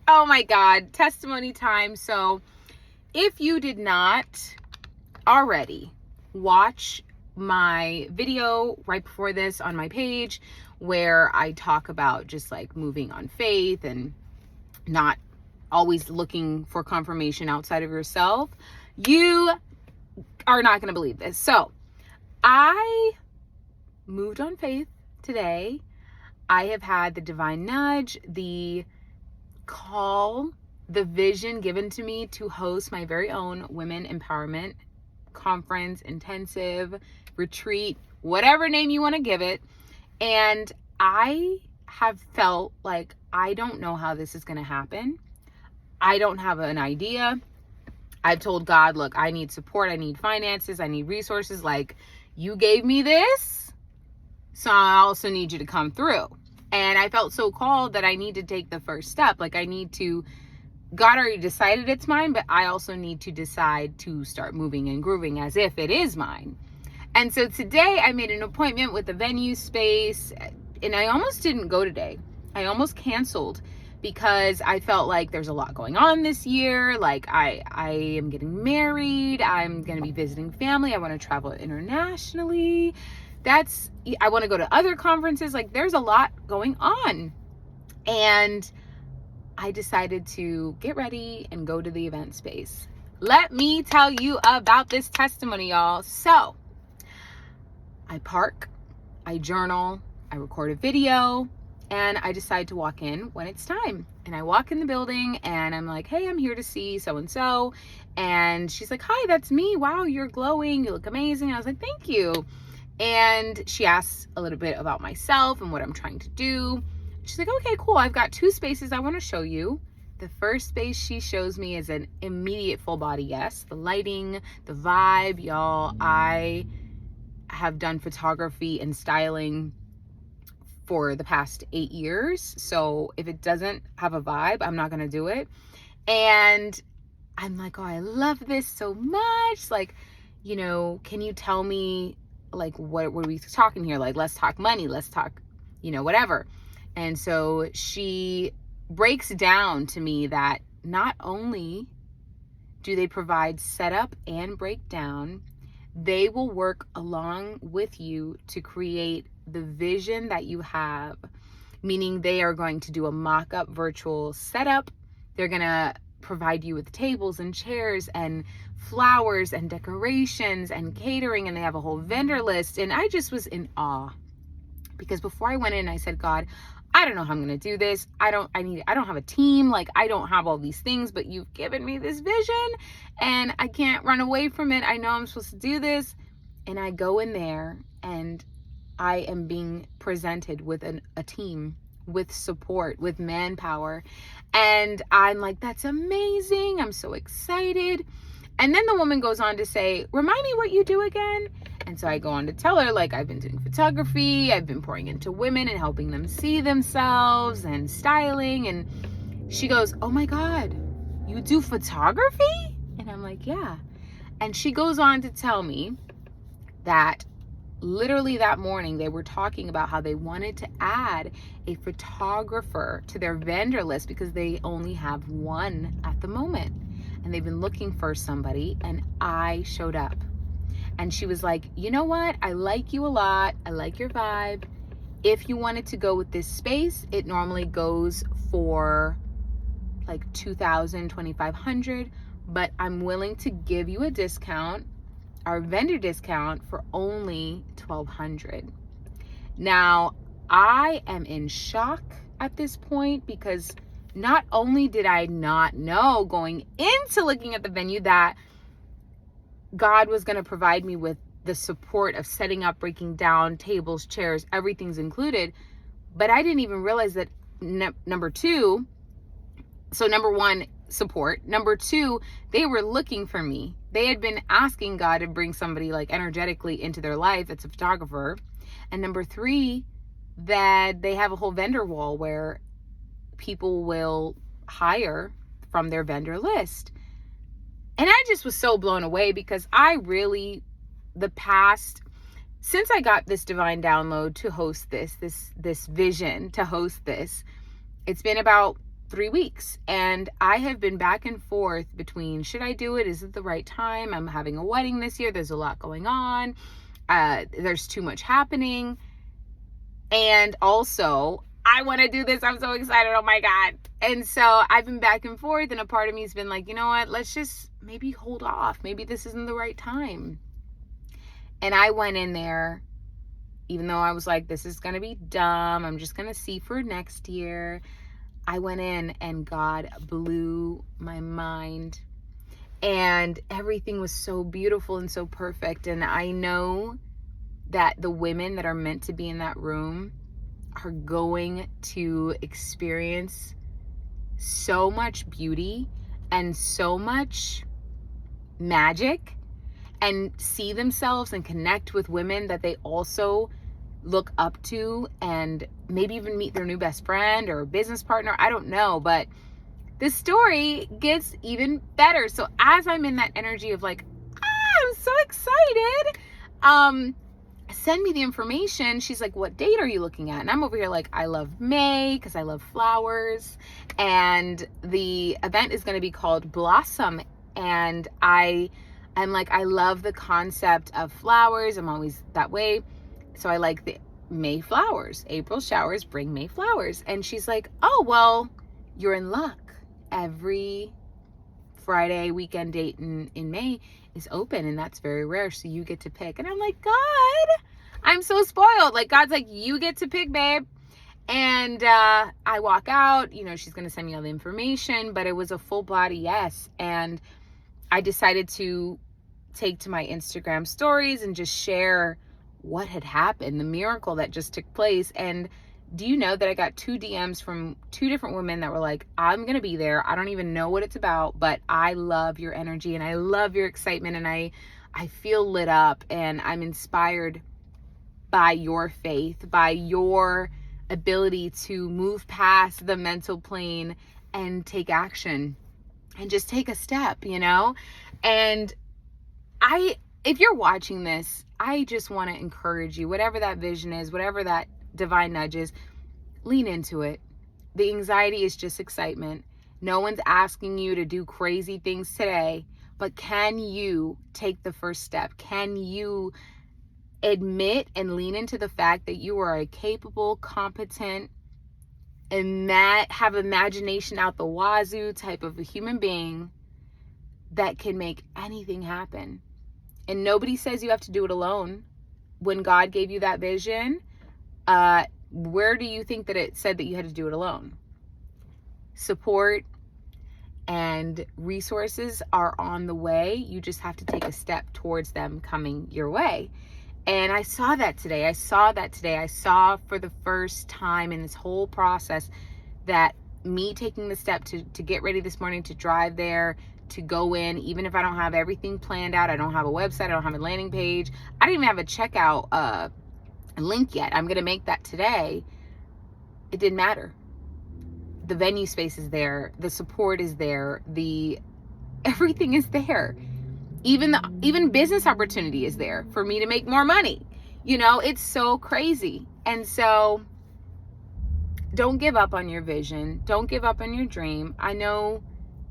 Oh my God, testimony time. So if you did not already watch my video right before this on my page, where I talk about just like moving on faith and not always looking for confirmation outside of yourself, you are not going to believe this. So I moved on faith today. I have had the divine nudge, the call, the vision given to me to host my very own women empowerment conference, intensive, retreat, whatever name you want to give it. And I have felt like I don't know how this is going to happen. I don't have an idea. I've told God, look, I need support. I need finances. I need resources. Like, you gave me this, so I also need you to come through. And I felt so called that I need to take the first step. Like, God already decided it's mine, but I also need to decide to start moving and grooving as if it is mine. And so today I made an appointment with the venue space, and I almost didn't go today. I almost canceled because I felt like there's a lot going on this year. Like I am getting married. I'm going to be visiting family. I want to travel internationally. I want to go to other conferences. Like, there's a lot going on. And I decided to get ready and go to the event space. Let me tell you about this testimony, y'all. So I park, I journal, I record a video, and I decide to walk in when it's time. And I walk in the building and I'm like, hey, I'm here to see so-and-so. And she's like, hi, that's me. Wow, you're glowing. You look amazing. I was like, thank you. And she asks a little bit about myself and what I'm trying to do. She's like, okay, cool. I've got 2 spaces I want to show you. The first space she shows me is an immediate full body yes. The lighting, the vibe, y'all. I have done photography and styling for the past 8 years. So if it doesn't have a vibe, I'm not going to do it. And I'm like, oh, I love this so much. Like, can you tell me, like, what are we talking here? Like, let's talk money. Let's talk, whatever. And so she breaks down to me that not only do they provide setup and breakdown, they will work along with you to create the vision that you have, meaning they are going to do a mock-up virtual setup. They're going to provide you with tables and chairs and flowers and decorations and catering, and they have a whole vendor list. And I just was in awe, because before I went in, I said, God, I don't know how I'm going to do this. I don't have a team. Like, I don't have all these things, but you've given me this vision and I can't run away from it. I know I'm supposed to do this. And I go in there and I am being presented with a team, with support, with manpower. And I'm like, that's amazing. I'm so excited. And then the woman goes on to say, remind me what you do again. And so I go on to tell her, like, I've been doing photography, I've been pouring into women and helping them see themselves and styling. And she goes, oh my God, you do photography? And I'm like, yeah. And she goes on to tell me that literally that morning they were talking about how they wanted to add a photographer to their vendor list because they only have one at the moment. And they've been looking for somebody, and I showed up. And she was like, you know what? I like you a lot. I like your vibe. If you wanted to go with this space, it normally goes for like $2,000, $2,500, but I'm willing to give you a discount, our vendor discount, for only $1,200. Now, I am in shock at this point, because not only did I not know going into looking at the venue that God was going to provide me with the support of setting up, breaking down tables, chairs, everything's included, but I didn't even realize that number 2, so number 1, support. Number 2, they were looking for me. They had been asking God to bring somebody like energetically into their life that's a photographer. And number 3, that they have a whole vendor wall where people will hire from their vendor list. And I just was so blown away, because I really, since I got this divine download to host this vision to host this, it's been about 3 weeks. And I have been back and forth between, should I do it? Is it the right time? I'm having a wedding this year. There's a lot going on. There's too much happening. And also, I want to do this. I'm so excited. Oh my God. And so I've been back and forth, and a part of me has been like, you know what? Let's just maybe hold off. Maybe this isn't the right time. And I went in there, even though I was like, this is going to be dumb. I'm just going to see for next year. I went in and God blew my mind. And everything was so beautiful and so perfect. And I know that the women that are meant to be in that room are going to experience so much beauty and so much magic, and see themselves and connect with women that they also look up to, and maybe even meet their new best friend or business partner. I don't know, but the story gets even better. So as I'm in that energy of like, I'm so excited, send me the information. She's like, what date are you looking at? And I'm over here like, I love May because I love flowers. And the event is going to be called Blossom. And I'm like, I love the concept of flowers. I'm always that way. So I like the May flowers. April showers bring May flowers. And she's like, oh, well, you're in luck. Every Friday weekend date in May is open, and that's very rare. So you get to pick. And I'm like, God, I'm so spoiled. Like, God's like, you get to pick, babe. And I walk out, she's going to send me all the information, but it was a full body yes. And I decided to take to my Instagram stories and just share what had happened, the miracle that just took place. And do you know that I got 2 DMs from 2 different women that were like, I'm going to be there. I don't even know what it's about, but I love your energy and I love your excitement, and I feel lit up, and I'm inspired by your faith, by your ability to move past the mental plane and take action and just take a step, And if you're watching this, I just want to encourage you, whatever that vision is, whatever that divine nudge is, lean into it. The anxiety is just excitement. No one's asking you to do crazy things today, but can you take the first step? Can you admit and lean into the fact that you are a capable, competent, and have imagination out the wazoo type of a human being that can make anything happen? And nobody says you have to do it alone. When God gave you that vision, where do you think that it said that you had to do it alone? Support and resources are on the way. You just have to take a step towards them coming your way. And I saw that today. I saw for the first time in this whole process that me taking the step to get ready this morning, to drive there, to go in, even if I don't have everything planned out, I don't have a website, I don't have a landing page, I don't even have a checkout link yet. I'm going to make that today. It didn't matter. The venue space is there. The support is there. Everything is there. Even business opportunity is there for me to make more money. It's so crazy. And so don't give up on your vision. Don't give up on your dream. I know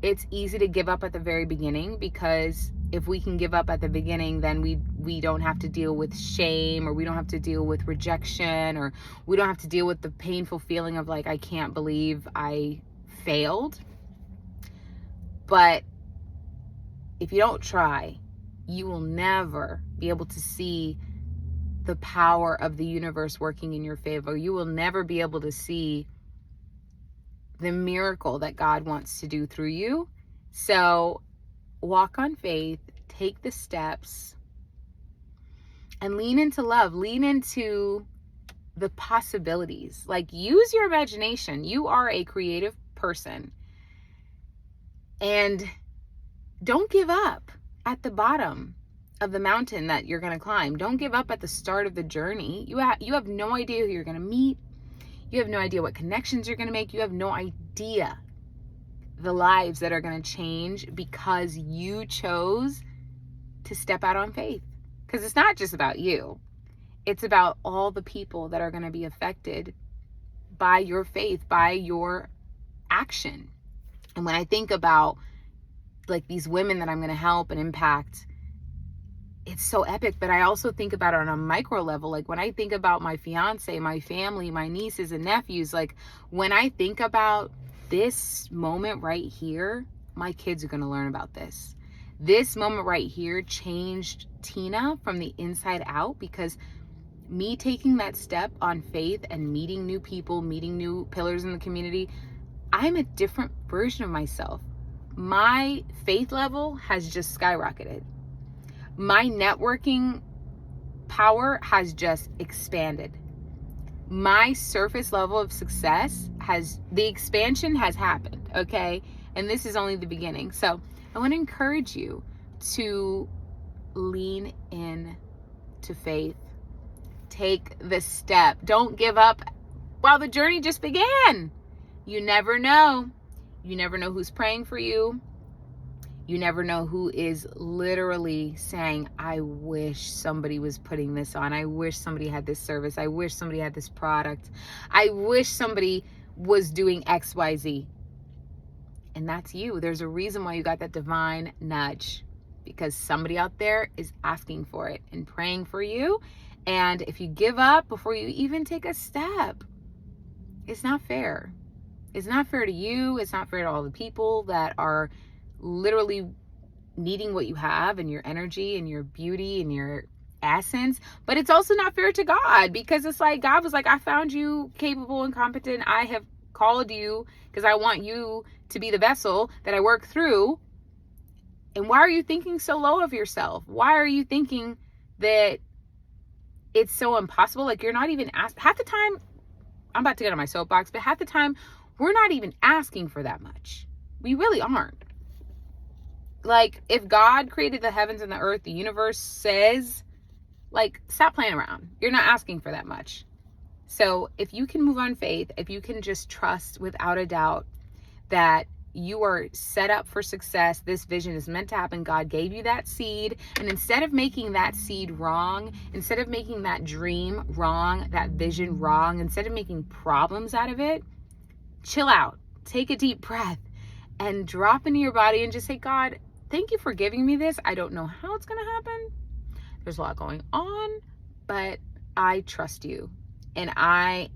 it's easy to give up at the very beginning, because if we can give up at the beginning, then we don't have to deal with shame, or we don't have to deal with rejection, or we don't have to deal with the painful feeling of like, I can't believe I failed. But if you don't try, you will never be able to see the power of the universe working in your favor. You will never be able to see the miracle that God wants to do through you. So walk on faith, take the steps, and lean into love. Lean into the possibilities. Like, use your imagination. You are a creative person. And don't give up at the bottom of the mountain that you're going to climb. Don't give up at the start of the journey. You have no idea who you're going to meet. You have no idea what connections you're going to make. You have no idea the lives that are going to change because you chose to step out on faith. Because it's not just about you. It's about all the people that are going to be affected by your faith, by your action. And when I think about like these women that I'm going to help and impact, it's so epic. But I also think about it on a micro level. Like when I think about my fiance, my family, my nieces and nephews, like when I think about this moment right here, my kids are going to learn about this. This moment right here changed Tina from the inside out, because me taking that step on faith and meeting new people, meeting new pillars in the community, I'm a different version of myself. My faith level has just skyrocketed. My networking power has just expanded. My surface level of success the expansion has happened, okay? And this is only the beginning. So I want to encourage you to lean in to faith. Take the step. Don't give up while the journey just began. You never know. You never know who's praying for you. You never know who is literally saying, I wish somebody was putting this on. I wish somebody had this service. I wish somebody had this product. I wish somebody was doing XYZ. And that's you. There's a reason why you got that divine nudge, because somebody out there is asking for it and praying for you. And if you give up before you even take a step, it's not fair. It's not fair to you. It's not fair to all the people that are literally needing what you have and your energy and your beauty and your essence. But it's also not fair to God, because it's like God was like, I found you capable and competent. I have called you because I want you to be the vessel that I work through. And why are you thinking so low of yourself? Why are you thinking that it's so impossible? Like you're not even asked. Half the time, I'm about to get on my soapbox, but half the time we're not even asking for that much. We really aren't. Like if God created the heavens and the earth, the universe says, like, stop playing around. You're not asking for that much. So if you can move on faith, if you can just trust without a doubt that you are set up for success, this vision is meant to happen. God gave you that seed. And instead of making that seed wrong, instead of making that dream wrong, that vision wrong, instead of making problems out of it, chill out, take a deep breath and drop into your body and just say, God, thank you for giving me this. I don't know how it's going to happen. There's a lot going on, but I trust you. And I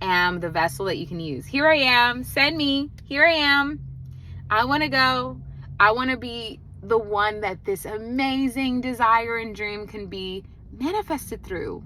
am the vessel that you can use. Here I am. Send me. Here I am. I want to go. I want to be the one that this amazing desire and dream can be manifested through.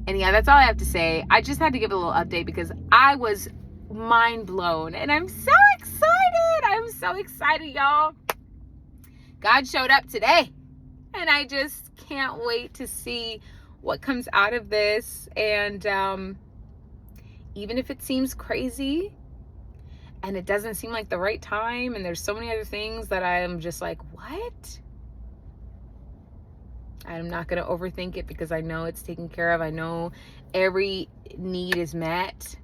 And yeah, that's all I have to say. I just had to give a little update because I was mind blown and I'm so excited. I'm so excited, y'all. God showed up today and I just can't wait to see what comes out of this. And even if it seems crazy and it doesn't seem like the right time and there's so many other things that I'm just like, what? I'm not going to overthink it because I know it's taken care of. I know every need is met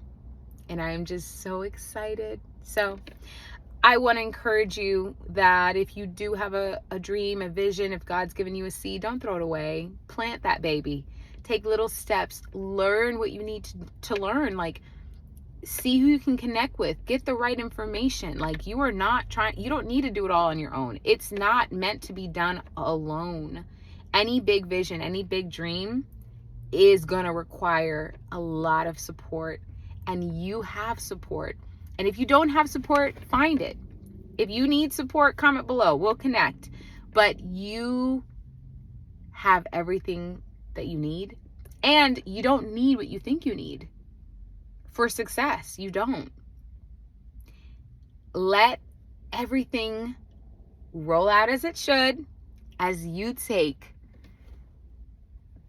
and I'm just so excited. So I want to encourage you that if you do have a dream, a vision, if God's given you a seed, don't throw it away. Plant that baby. Take little steps. Learn what you need to learn. Like, see who you can connect with. Get the right information. Like, you don't need to do it all on your own. It's not meant to be done alone. Any big vision, any big dream is going to require a lot of support. And you have support. And if you don't have support, find it. If you need support, comment below. We'll connect. But you have everything that you need. And you don't need what you think you need for success. You don't. Let everything roll out as it should as you take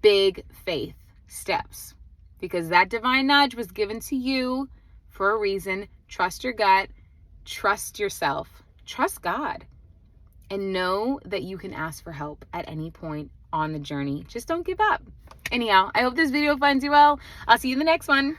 big faith steps. Because that divine nudge was given to you for a reason. Trust your gut. Trust yourself. Trust God. And know that you can ask for help at any point on the journey. Just don't give up. Anyhow, I hope this video finds you well. I'll see you in the next one.